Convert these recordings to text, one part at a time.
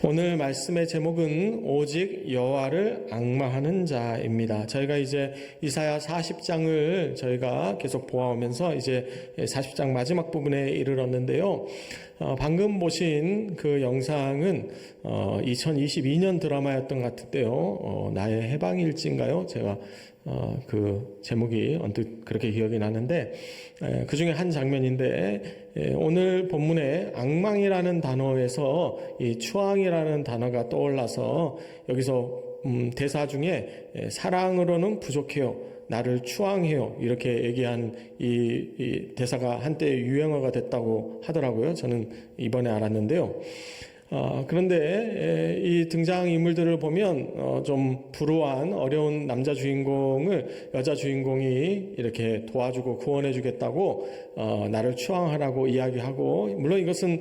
오늘 말씀의 제목은 오직 여호와를 앙망하는 자입니다. 저희가 이제 이사야 40장을 저희가 계속 보아오면서 이제 40장 마지막 부분에 이르렀는데요. 방금 보신 그 영상은 2022년 드라마였던 것 같은데요. 나의 해방일지인가요? 제가 그 제목이 언뜻 그렇게 기억이 나는데 그 중에 한 장면인데 오늘 본문에 앙망이라는 단어에서 이 추앙이라는 단어가 떠올라서 여기서 대사 중에 사랑으로는 부족해요, 나를 추앙해요, 이렇게 얘기한 이 대사가 한때 유행어가 됐다고 하더라고요. 저는 이번에 알았는데요. 그런데 이 등장인물들을 보면 좀 불우한 어려운 남자 주인공을 여자 주인공이 이렇게 도와주고 구원해 주겠다고 나를 추앙하라고 이야기하고, 물론 이것은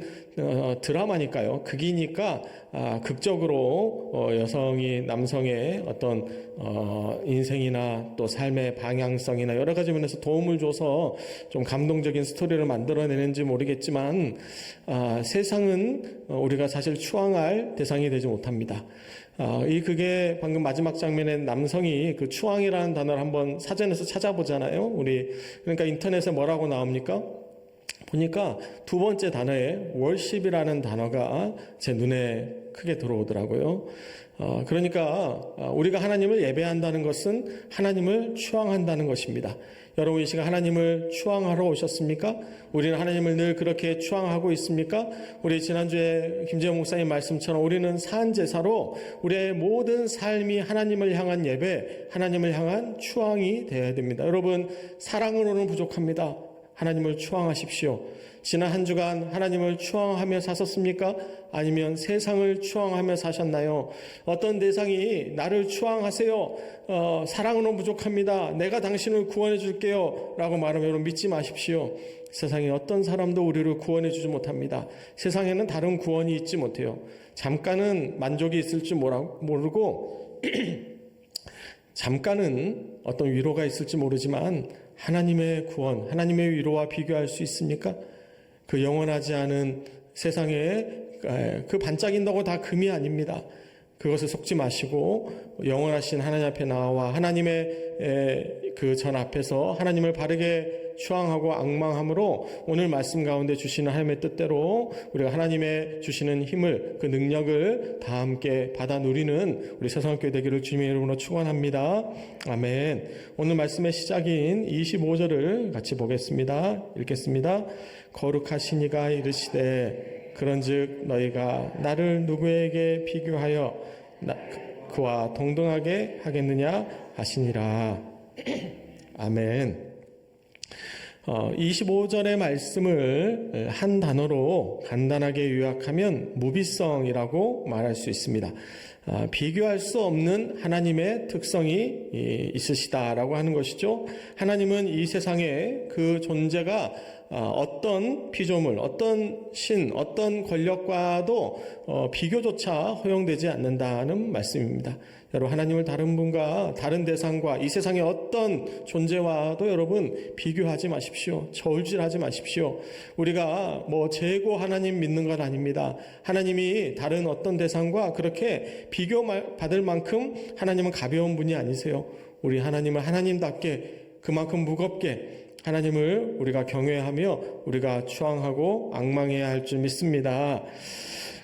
드라마니까요, 극이니까 극적으로 여성이 남성의 어떤 인생이나 또 삶의 방향성이나 여러 가지 면에서 도움을 줘서 좀 감동적인 스토리를 만들어내는지 모르겠지만 세상은 우리가 사실 추앙할 대상이 되지 못합니다. 이 극의 방금 마지막 장면에 남성이 그 추앙이라는 단어를 한번 사전에서 찾아보잖아요. 우리 그러니까 인터넷에 뭐라고 나옵니까? 보니까 두 번째 단어에 worship이라는 단어가 제 눈에 크게 들어오더라고요. 그러니까 우리가 하나님을 예배한다는 것은 하나님을 추앙한다는 것입니다. 여러분, 이 시간 하나님을 추앙하러 오셨습니까? 우리는 하나님을 늘 그렇게 추앙하고 있습니까? 우리 지난주에 김재영 목사님 말씀처럼 우리는 산제사로 우리의 모든 삶이 하나님을 향한 예배, 하나님을 향한 추앙이 되어야 됩니다. 여러분, 사랑으로는 부족합니다. 하나님을 추앙하십시오. 지난 한 주간 하나님을 추앙하며 사셨습니까? 아니면 세상을 추앙하며 사셨나요? 어떤 대상이 나를 추앙하세요, 사랑으로는 부족합니다, 내가 당신을 구원해 줄게요 라고 말하면 여러분 믿지 마십시오. 세상에 어떤 사람도 우리를 구원해 주지 못합니다. 세상에는 다른 구원이 있지 못해요. 잠깐은 만족이 있을 줄 모르고 잠깐은 어떤 위로가 있을지 모르지만 하나님의 구원, 하나님의 위로와 비교할 수 있습니까? 그 영원하지 않은 세상에 그 반짝인다고 다 금이 아닙니다. 그것을 속지 마시고 영원하신 하나님 앞에 나와 하나님의 그 전 앞에서 하나님을 바르게 추앙하고 앙망함으로 오늘 말씀 가운데 주시는 하나님의 뜻대로 우리가 하나님의 주시는 힘을, 그 능력을 다 함께 받아 누리는 우리 세상교회 되기를 주님의 이름으로 축원합니다. 아멘. 오늘 말씀의 시작인 25절을 같이 보겠습니다. 읽겠습니다. 거룩하시니가 이르시되 그런즉 너희가 나를 누구에게 비교하여 그와 동등하게 하겠느냐 하시니라. 아멘. 25절의 말씀을 한 단어로 간단하게 요약하면 무비성이라고 말할 수 있습니다. 비교할 수 없는 하나님의 특성이 있으시다라고 하는 것이죠. 하나님은 이 세상에 그 존재가 어떤 피조물, 어떤 신, 어떤 권력과도 비교조차 허용되지 않는다는 말씀입니다. 여러분, 하나님을 다른 분과 다른 대상과 이 세상의 어떤 존재와도 여러분 비교하지 마십시오. 저울질하지 마십시오. 우리가 재고 하나님 믿는 것 아닙니다. 하나님이 다른 어떤 대상과 그렇게 비교받을 만큼 하나님은 가벼운 분이 아니세요. 우리 하나님을 하나님답게 그만큼 무겁게 하나님을 우리가 경외하며 우리가 추앙하고 앙망해야 할 줄 믿습니다.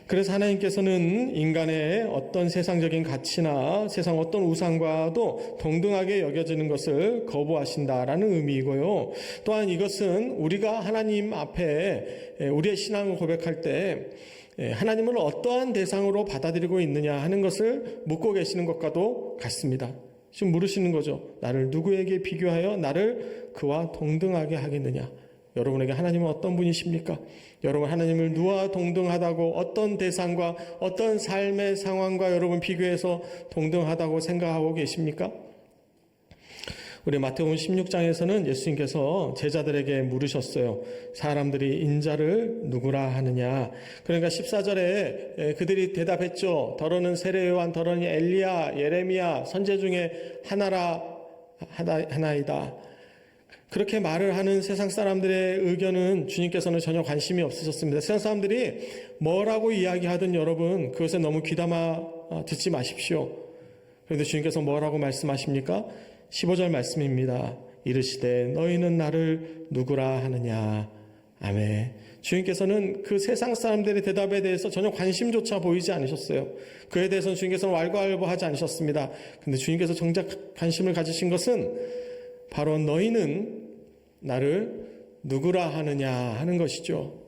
그래서 하나님께서는 인간의 어떤 세상적인 가치나 세상 어떤 우상과도 동등하게 여겨지는 것을 거부하신다라는 의미이고요. 또한 이것은 우리가 하나님 앞에 우리의 신앙을 고백할 때 하나님을 어떠한 대상으로 받아들이고 있느냐 하는 것을 묻고 계시는 것과도 같습니다. 지금 물으시는 거죠. 나를 누구에게 비교하여 나를 그와 동등하게 하겠느냐. 여러분에게 하나님은 어떤 분이십니까? 여러분, 하나님을 누구와 동등하다고, 어떤 대상과 어떤 삶의 상황과 여러분 비교해서 동등하다고 생각하고 계십니까? 우리 마태복음 16장에서는 예수님께서 제자들에게 물으셨어요. 사람들이 인자를 누구라 하느냐. 그러니까 14절에 그들이 대답했죠. 더러는 세례 요한, 더러니 엘리야, 예레미야, 선지 중에 하나이다. 그렇게 말을 하는 세상 사람들의 의견은 주님께서는 전혀 관심이 없으셨습니다. 세상 사람들이 뭐라고 이야기하든 여러분 그것에 너무 귀담아 듣지 마십시오. 그런데 주님께서 뭐라고 말씀하십니까? 15절 말씀입니다. 이르시되 너희는 나를 누구라 하느냐. 아멘. 주님께서는 그 세상 사람들의 대답에 대해서 전혀 관심조차 보이지 않으셨어요. 그에 대해서는 주님께서는 왈가왈부하지 않으셨습니다. 근데 주님께서 정작 관심을 가지신 것은 바로 너희는 나를 누구라 하느냐 하는 것이죠.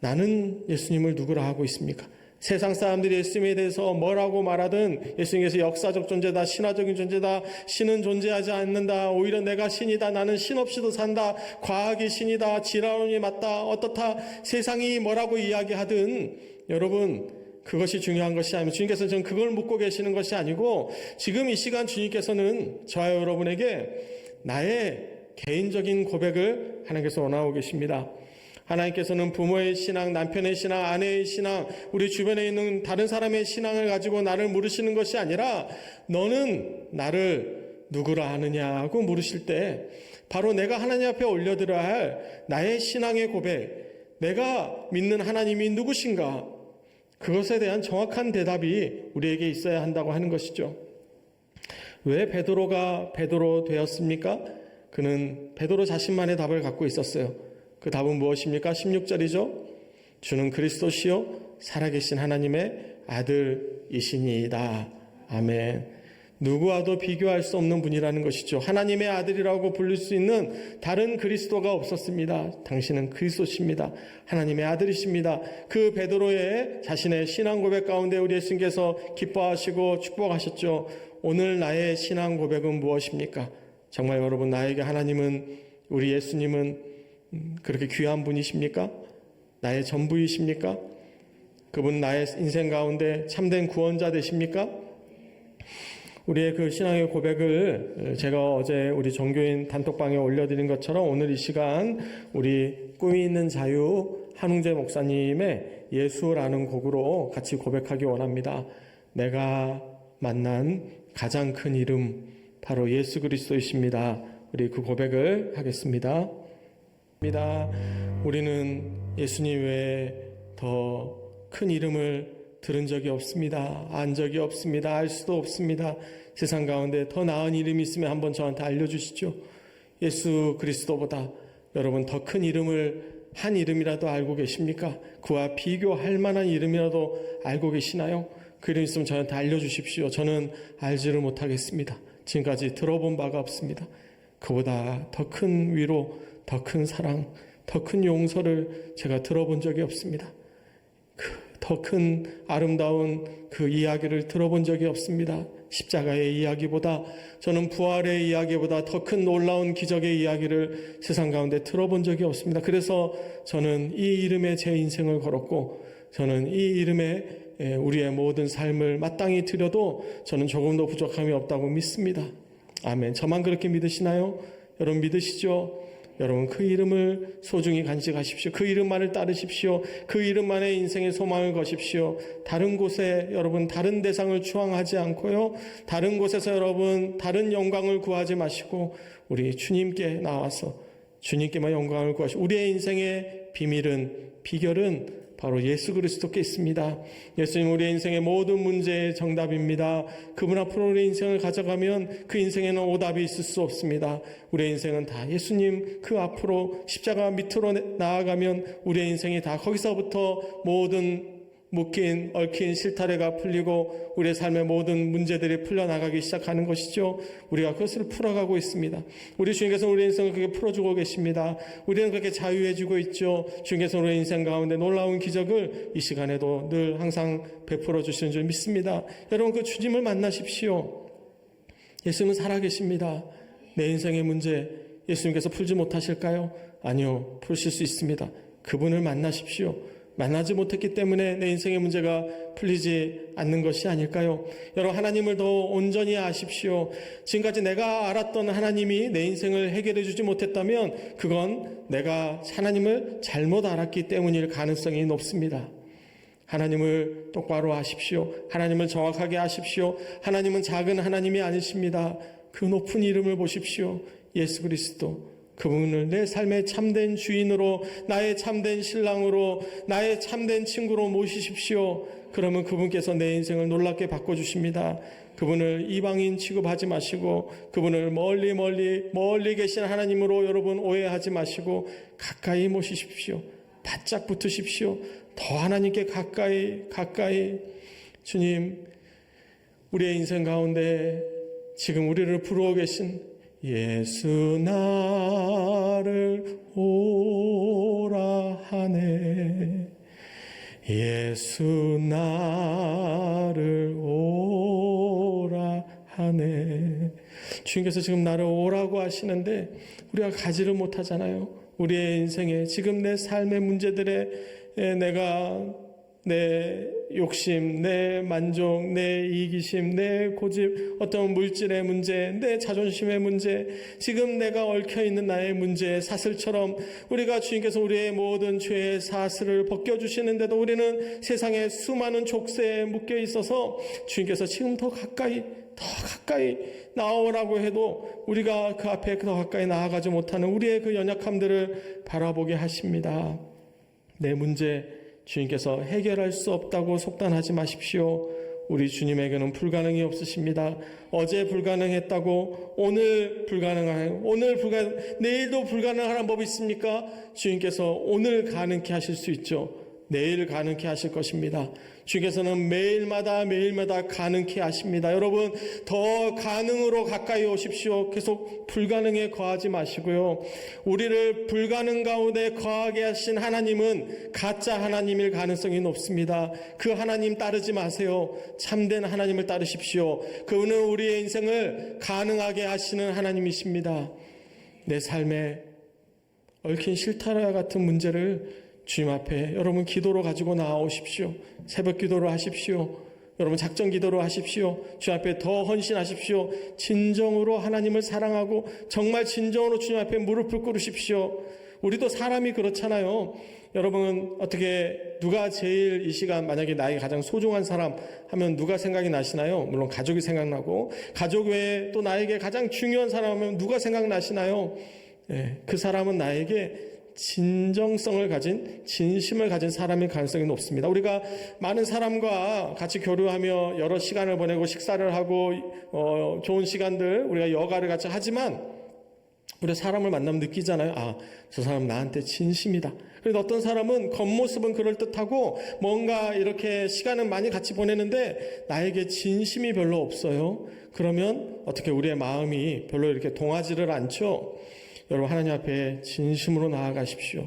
나는 예수님을 누구라 하고 있습니까? 세상 사람들이 예수님에 대해서 뭐라고 말하든 예수님께서 역사적 존재다, 신화적인 존재다, 신은 존재하지 않는다, 오히려 내가 신이다, 나는 신 없이도 산다, 과학이 신이다, 지라론이 맞다, 어떻다, 세상이 뭐라고 이야기하든 여러분 그것이 중요한 것이 아니고 주님께서는 지금 그걸 묻고 계시는 것이 아니고 지금 이 시간 주님께서는 저와 여러분에게 나의 개인적인 고백을 하나님께서 원하고 계십니다. 하나님께서는 부모의 신앙, 남편의 신앙, 아내의 신앙, 우리 주변에 있는 다른 사람의 신앙을 가지고 나를 물으시는 것이 아니라 너는 나를 누구라 하느냐고 물으실 때 바로 내가 하나님 앞에 올려드려야 할 나의 신앙의 고백, 내가 믿는 하나님이 누구신가, 그것에 대한 정확한 대답이 우리에게 있어야 한다고 하는 것이죠. 왜 베드로가 베드로 되었습니까? 그는 베드로 자신만의 답을 갖고 있었어요. 그 답은 무엇입니까? 16절이죠. 주는 그리스도시요 살아계신 하나님의 아들이시니이다. 아멘. 누구와도 비교할 수 없는 분이라는 것이죠. 하나님의 아들이라고 부를 수 있는 다른 그리스도가 없었습니다. 당신은 그리스도십니다. 하나님의 아들이십니다. 그 베드로의 자신의 신앙 고백 가운데 우리 예수님께서 기뻐하시고 축복하셨죠. 오늘 나의 신앙 고백은 무엇입니까? 정말 여러분 나에게 하나님은, 우리 예수님은 그렇게 귀한 분이십니까? 나의 전부이십니까? 그분 나의 인생 가운데 참된 구원자 되십니까? 우리의 그 신앙의 고백을 제가 어제 우리 종교인 단톡방에 올려드린 것처럼 오늘 이 시간 우리 꿈이 있는 자유 한웅재 목사님의 예수라는 곡으로 같이 고백하기 원합니다. 내가 만난 가장 큰 이름 바로 예수 그리스도이십니다. 우리 그 고백을 하겠습니다. 우리는 예수님 외에 더 큰 이름을 들은 적이 없습니다. 안 적이 없습니다. 알 수도 없습니다. 세상 가운데 더 나은 이름이 있으면 한번 저한테 알려주시죠. 예수 그리스도보다 여러분 더 큰 이름을 한 이름이라도 알고 계십니까? 그와 비교할 만한 이름이라도 알고 계시나요? 그 이름 있으면 저한테 알려주십시오. 저는 알지를 못하겠습니다. 지금까지 들어본 바가 없습니다. 그보다 더 큰 위로, 더 큰 사랑, 더 큰 용서를 제가 들어본 적이 없습니다. 더 큰 아름다운 그 이야기를 들어본 적이 없습니다. 십자가의 이야기보다, 저는 부활의 이야기보다 더 큰 놀라운 기적의 이야기를 세상 가운데 들어본 적이 없습니다. 그래서 저는 이 이름에 제 인생을 걸었고, 저는 이 이름에 우리의 모든 삶을 마땅히 드려도 저는 조금도 부족함이 없다고 믿습니다. 아멘. 저만 그렇게 믿으시나요? 여러분 믿으시죠? 여러분 그 이름을 소중히 간직하십시오. 그 이름만을 따르십시오. 그 이름만의 인생의 소망을 거십시오. 다른 곳에 여러분 다른 대상을 추앙하지 않고요, 다른 곳에서 여러분 다른 영광을 구하지 마시고 우리 주님께 나와서 주님께만 영광을 구하시고, 우리의 인생의 비결은 바로 예수 그리스도께 있습니다. 예수님 우리의 인생의 모든 문제의 정답입니다. 그분 앞으로 우리의 인생을 가져가면 그 인생에는 오답이 있을 수 없습니다. 우리의 인생은 다 예수님 그 앞으로 십자가 밑으로 나아가면 우리의 인생이 다 거기서부터 모든 묶인 얽힌 실타래가 풀리고 우리의 삶의 모든 문제들이 풀려나가기 시작하는 것이죠. 우리가 그것을 풀어가고 있습니다. 우리 주님께서 우리의 인생을 그렇게 풀어주고 계십니다. 우리는 그렇게 자유해지고 있죠. 주님께서 우리의 인생 가운데 놀라운 기적을 이 시간에도 늘 항상 베풀어 주시는 줄 믿습니다. 여러분 그 주님을 만나십시오. 예수님은 살아계십니다. 내 인생의 문제 예수님께서 풀지 못하실까요? 아니요, 풀실 수 있습니다. 그분을 만나십시오. 만나지 못했기 때문에 내 인생의 문제가 풀리지 않는 것이 아닐까요? 여러분 하나님을 더 온전히 아십시오. 지금까지 내가 알았던 하나님이 내 인생을 해결해 주지 못했다면 그건 내가 하나님을 잘못 알았기 때문일 가능성이 높습니다. 하나님을 똑바로 아십시오. 하나님을 정확하게 아십시오. 하나님은 작은 하나님이 아니십니다. 그 높은 이름을 보십시오. 예수 그리스도. 그분을 내 삶의 참된 주인으로, 나의 참된 신랑으로, 나의 참된 친구로 모시십시오. 그러면 그분께서 내 인생을 놀랍게 바꿔주십니다. 그분을 이방인 취급하지 마시고, 그분을 멀리 계신 하나님으로 여러분 오해하지 마시고 가까이 모시십시오. 바짝 붙으십시오. 더 하나님께 가까이. 주님, 우리의 인생 가운데 지금 우리를 부르고 계신 예수 나를 오라 하네, 예수 나를 오라 하네. 주님께서 지금 나를 오라고 하시는데 우리가 가지를 못하잖아요. 우리의 인생에 지금 내 삶의 문제들에 내가 내 욕심, 내 만족, 내 이기심, 내 고집, 어떤 물질의 문제, 내 자존심의 문제, 지금 내가 얽혀있는 나의 문제, 사슬처럼 우리가 주님께서 우리의 모든 죄의 사슬을 벗겨주시는데도 우리는 세상의 수많은 족쇄에 묶여 있어서 주님께서 지금 더 가까이 나오라고 해도 우리가 그 앞에 더 가까이 나아가지 못하는 우리의 그 연약함들을 바라보게 하십니다. 내 문제 주님께서 해결할 수 없다고 속단하지 마십시오. 우리 주님에게는 불가능이 없으십니다. 어제 불가능했다고 오늘 내일도 불가능한 법이 있습니까? 주님께서 오늘 가능케 하실 수 있죠. 내일 가능케 하실 것입니다. 주께서는 매일마다 가능케 하십니다. 여러분, 더 가능으로 가까이 오십시오. 계속 불가능에 거하지 마시고요. 우리를 불가능 가운데 거하게 하신 하나님은 가짜 하나님일 가능성이 높습니다. 그 하나님 따르지 마세요. 참된 하나님을 따르십시오. 그분은 우리의 인생을 가능하게 하시는 하나님이십니다. 내 삶에 얽힌 실타래 같은 문제를 주님 앞에 여러분 기도로 가지고 나오십시오. 새벽 기도로 하십시오. 여러분 작정 기도로 하십시오. 주님 앞에 더 헌신하십시오. 진정으로 하나님을 사랑하고 정말 진정으로 주님 앞에 무릎을 꿇으십시오. 우리도 사람이 그렇잖아요. 여러분 어떻게 누가 제일 이 시간 만약에 나에게 가장 소중한 사람 하면 누가 생각이 나시나요? 물론 가족이 생각나고, 가족 외에 또 나에게 가장 중요한 사람 하면 누가 생각나시나요? 그 사람은 나에게 진정성을 가진, 진심을 가진 사람일 가능성이 높습니다. 우리가 많은 사람과 같이 교류하며 여러 시간을 보내고 식사를 하고 좋은 시간들, 우리가 여가를 같이 하지만 우리가 사람을 만나면 느끼잖아요. 아, 저 사람 나한테 진심이다. 그래서 어떤 사람은 겉모습은 그럴듯하고 뭔가 이렇게 시간은 많이 같이 보내는데 나에게 진심이 별로 없어요. 그러면 어떻게 우리의 마음이 별로 이렇게 동하지를 않죠. 여러분, 하나님 앞에 진심으로 나아가십시오.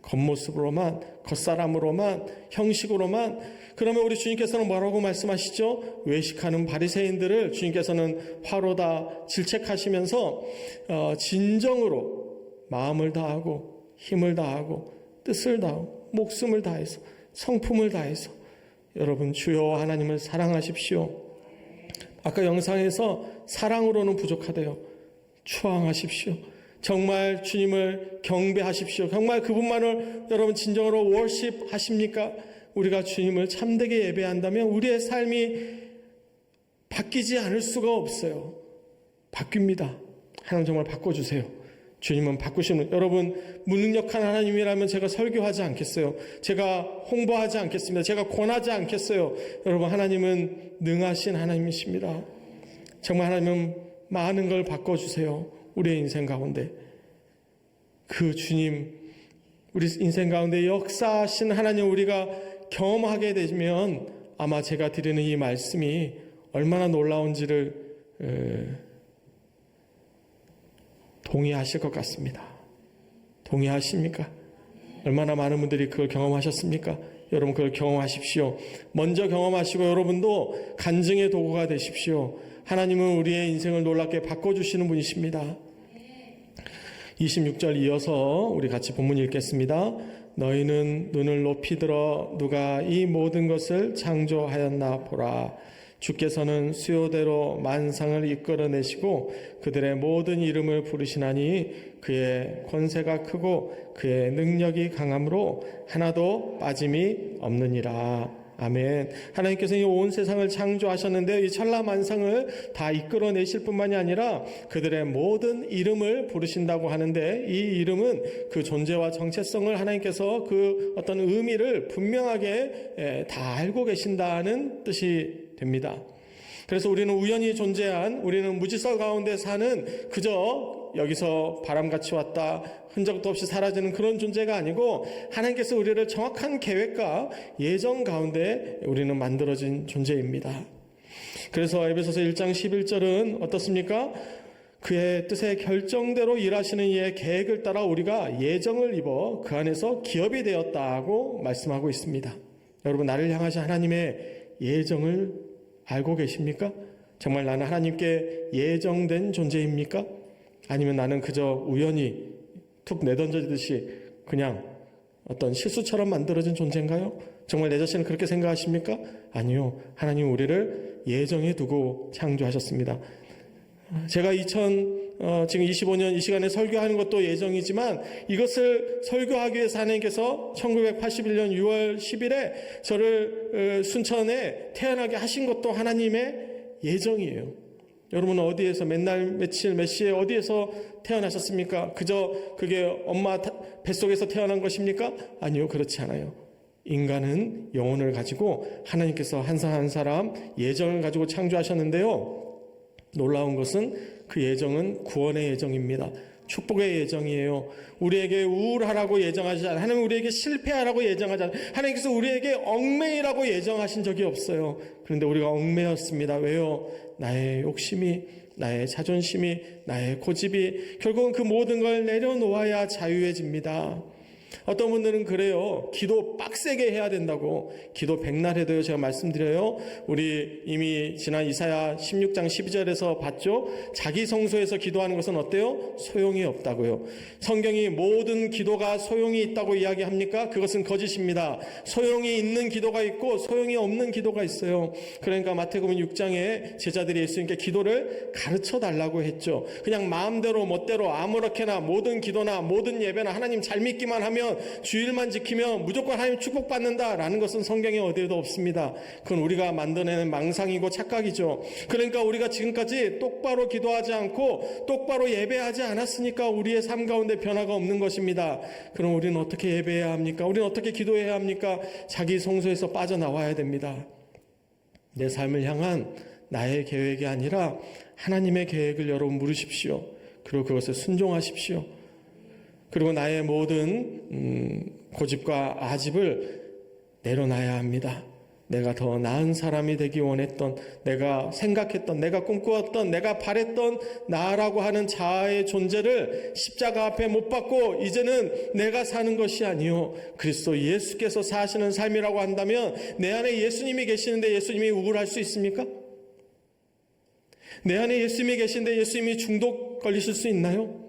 겉모습으로만, 겉사람으로만, 형식으로만. 그러면 우리 주님께서는 뭐라고 말씀하시죠? 외식하는 바리새인들을 주님께서는 화로다 질책하시면서 진정으로 마음을 다하고 힘을 다하고 뜻을 다하고 목숨을 다해서 성품을 다해서 여러분 주여 하나님을 사랑하십시오. 아까 영상에서 사랑으로는 부족하대요. 추앙하십시오. 정말 주님을 경배하십시오. 정말 그분만을 여러분 진정으로 월십 하십니까? 우리가 주님을 참되게 예배한다면 우리의 삶이 바뀌지 않을 수가 없어요. 바뀝니다. 하나님 정말 바꿔주세요. 주님은 바꾸시는, 여러분 무능력한 하나님이라면 제가 설교하지 않겠어요. 제가 홍보하지 않겠습니다. 제가 권하지 않겠어요. 여러분, 하나님은 능하신 하나님이십니다. 정말 하나님은 많은 걸 바꿔주세요. 우리의 인생 가운데 그 주님, 우리 인생 가운데 역사하신 하나님 우리가 경험하게 되면 아마 제가 드리는 이 말씀이 얼마나 놀라운지를 동의하실 것 같습니다. 동의하십니까? 얼마나 많은 분들이 그걸 경험하셨습니까? 여러분 그걸 경험하십시오. 먼저 경험하시고 여러분도 간증의 도구가 되십시오. 하나님은 우리의 인생을 놀랍게 바꿔주시는 분이십니다. 26절 이어서 우리 같이 본문 읽겠습니다. 너희는 눈을 높이 들어 누가 이 모든 것을 창조하였나 보라. 주께서는 수요대로 만상을 이끌어내시고 그들의 모든 이름을 부르시나니 그의 권세가 크고 그의 능력이 강함으로 하나도 빠짐이 없느니라. 아멘. 하나님께서 이 온 세상을 창조하셨는데 이 천하만상을 다 이끌어내실 뿐만이 아니라 그들의 모든 이름을 부르신다고 하는데, 이 이름은 그 존재와 정체성을 하나님께서 그 어떤 의미를 분명하게 다 알고 계신다는 뜻이 됩니다. 그래서 우리는 우연히 존재한, 우리는 무질서 가운데 사는 그저 여기서 바람같이 왔다 흔적도 없이 사라지는 그런 존재가 아니고, 하나님께서 우리를 정확한 계획과 예정 가운데 우리는 만들어진 존재입니다. 그래서 에베소서 1장 11절은 어떻습니까? 그의 뜻의 결정대로 일하시는 이의 계획을 따라 우리가 예정을 입어 그 안에서 기업이 되었다고 말씀하고 있습니다. 여러분, 나를 향하신 하나님의 예정을 알고 계십니까? 정말 나는 하나님께 예정된 존재입니까? 아니면 나는 그저 우연히 툭 내던져지듯이 그냥 어떤 실수처럼 만들어진 존재인가요? 정말 내 자신을 그렇게 생각하십니까? 아니요. 하나님 우리를 예정에 두고 창조하셨습니다. 제가 지금 25년 이 시간에 설교하는 것도 예정이지만, 이것을 설교하기 위해서 하나님께서 1981년 6월 10일에 저를 순천에 태어나게 하신 것도 하나님의 예정이에요. 여러분은 어디에서 맨날 며칠 몇 시에 어디에서 태어나셨습니까? 그저 그게 엄마 뱃속에서 태어난 것입니까? 아니요, 그렇지 않아요. 인간은 영혼을 가지고 하나님께서 한 사람 한 사람 예정을 가지고 창조하셨는데요, 놀라운 것은 그 예정은 구원의 예정입니다. 축복의 예정이에요. 우리에게 우울하라고 예정하지 않아요. 하나님 우리에게 실패하라고 예정하지 않아요. 하나님께서 우리에게 얽매이라고 예정하신 적이 없어요. 그런데 우리가 얽매였습니다. 왜요? 나의 욕심이, 나의 자존심이, 나의 고집이 결국은 그 모든 걸 내려놓아야 자유해집니다. 어떤 분들은 그래요. 기도 빡세게 해야 된다고. 기도 백날 해도요, 제가 말씀드려요, 우리 이미 지난 이사야 16장 12절에서 봤죠? 자기 성소에서 기도하는 것은 어때요? 소용이 없다고요. 성경이 모든 기도가 소용이 있다고 이야기합니까? 그것은 거짓입니다. 소용이 있는 기도가 있고 소용이 없는 기도가 있어요. 그러니까 마태복음 6장에 제자들이 예수님께 기도를 가르쳐 달라고 했죠. 그냥 마음대로 멋대로 아무렇게나 모든 기도나 모든 예배나 하나님 잘 믿기만 하면, 주일만 지키면 무조건 하나님 축복받는다라는 것은 성경에 어디에도 없습니다. 그건 우리가 만들어내는 망상이고 착각이죠. 그러니까 우리가 지금까지 똑바로 기도하지 않고 똑바로 예배하지 않았으니까 우리의 삶 가운데 변화가 없는 것입니다. 그럼 우리는 어떻게 예배해야 합니까? 우리는 어떻게 기도해야 합니까? 자기 성소에서 빠져나와야 됩니다. 내 삶을 향한 나의 계획이 아니라 하나님의 계획을 여러분 물으십시오. 그리고 그것에 순종하십시오. 그리고 나의 모든 고집과 아집을 내려놔야 합니다. 내가 더 나은 사람이 되기 원했던, 내가 생각했던, 내가 꿈꾸었던, 내가 바랬던 나라고 하는 자아의 존재를 십자가 앞에 못 박고 이제는 내가 사는 것이 아니요 그리스도 예수께서 사시는 삶이라고 한다면, 내 안에 예수님이 계시는데 예수님이 우울할 수 있습니까? 내 안에 예수님이 계신데 예수님이 중독 걸리실 수 있나요?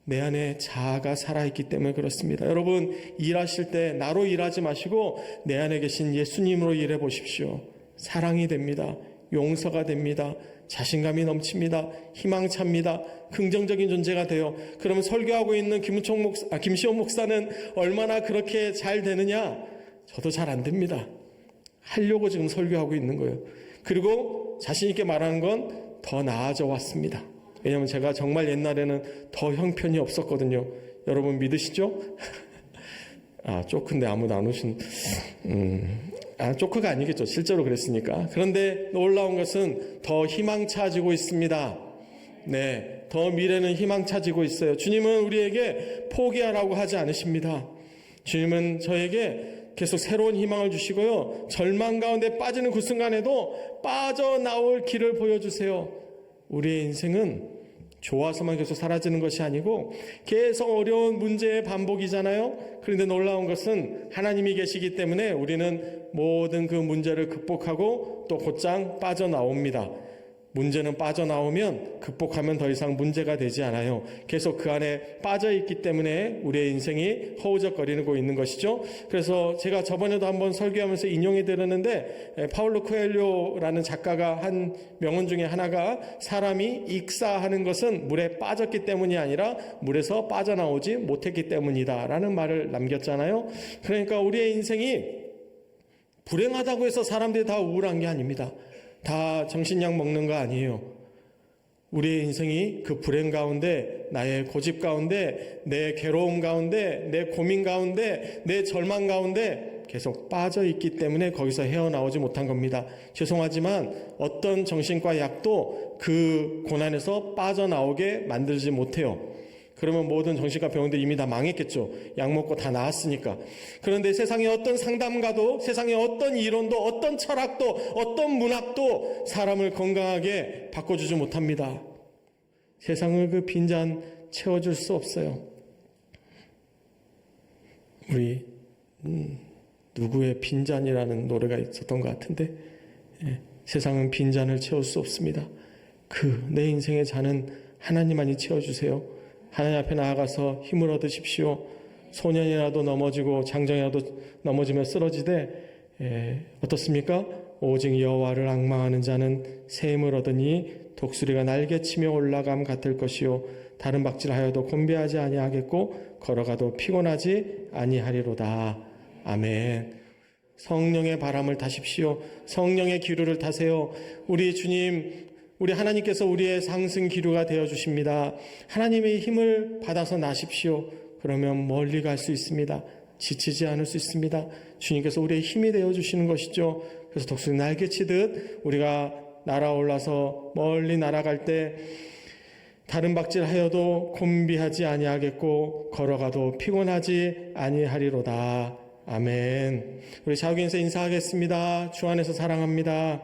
내 안에 자아가 살아있기 때문에 그렇습니다. 여러분, 일하실 때 나로 일하지 마시고 내 안에 계신 예수님으로 일해 보십시오. 사랑이 됩니다. 용서가 됩니다. 자신감이 넘칩니다. 희망찹니다. 긍정적인 존재가 돼요. 그러면 설교하고 있는 김시원 목사는 얼마나 그렇게 잘 되느냐? 저도 잘 안 됩니다. 하려고 지금 설교하고 있는 거예요. 그리고 자신 있게 말하는 건 더 나아져 왔습니다. 왜냐하면 제가 정말 옛날에는 더 형편이 없었거든요. 여러분 믿으시죠? 쪼크인데 아무도 안 오신, 쪼크가 아니겠죠. 실제로 그랬으니까. 그런데 놀라운 것은 더 희망차지고 있습니다. 네, 더 미래는 희망차지고 있어요. 주님은 우리에게 포기하라고 하지 않으십니다. 주님은 저에게 계속 새로운 희망을 주시고요, 절망 가운데 빠지는 그 순간에도 빠져나올 길을 보여주세요. 우리의 인생은 좋아서만 계속 사라지는 것이 아니고 계속 어려운 문제의 반복이잖아요. 그런데 놀라운 것은 하나님이 계시기 때문에 우리는 모든 그 문제를 극복하고 또 곧장 빠져나옵니다. 문제는 빠져나오면 극복하면 더 이상 문제가 되지 않아요. 계속 그 안에 빠져있기 때문에 우리의 인생이 허우적거리고 있는 것이죠. 그래서 제가 저번에도 한번 설교하면서 인용해 드렸는데, 파울로 코엘료라는 작가가 한 명언 중에 하나가, 사람이 익사하는 것은 물에 빠졌기 때문이 아니라 물에서 빠져나오지 못했기 때문이다 라는 말을 남겼잖아요. 그러니까 우리의 인생이 불행하다고 해서 사람들이 다 우울한 게 아닙니다. 다 정신약 먹는 거 아니에요. 우리의 인생이 그 불행 가운데, 나의 고집 가운데, 내 괴로움 가운데, 내 고민 가운데, 내 절망 가운데 계속 빠져 있기 때문에 거기서 헤어나오지 못한 겁니다. 죄송하지만 어떤 정신과 약도 그 고난에서 빠져나오게 만들지 못해요. 그러면 모든 정신과 병원들이 이미 다 망했겠죠. 약 먹고 다 나았으니까. 그런데 세상의 어떤 상담가도, 세상의 어떤 이론도, 어떤 철학도, 어떤 문학도 사람을 건강하게 바꿔주지 못합니다. 세상을 그 빈잔 채워줄 수 없어요. 우리 누구의 빈잔이라는 노래가 있었던 것 같은데, 세상은 빈잔을 채울 수 없습니다. 내 인생의 잔은 하나님만이 채워주세요. 하나님 앞에 나아가서 힘을 얻으십시오. 소년이라도 넘어지고 장정이라도 넘어지며 쓰러지되 어떻습니까? 오직 여호와를 앙망하는 자는 새 힘을 얻으니 독수리가 날개치며 올라감 같을 것이요 다른 박질하여도 곤배하지 아니하겠고 걸어가도 피곤하지 아니하리로다. 아멘. 성령의 바람을 타십시오. 성령의 기류를 타세요. 우리 주님, 우리 하나님께서 우리의 상승 기류가 되어주십니다. 하나님의 힘을 받아서 나십시오. 그러면 멀리 갈 수 있습니다. 지치지 않을 수 있습니다. 주님께서 우리의 힘이 되어주시는 것이죠. 그래서 독수리 날개치듯 우리가 날아올라서 멀리 날아갈 때 다른 박질하여도 곤비하지 아니하겠고 걸어가도 피곤하지 아니하리로다. 아멘. 우리 자유인사 인사하겠습니다. 주 안에서 사랑합니다.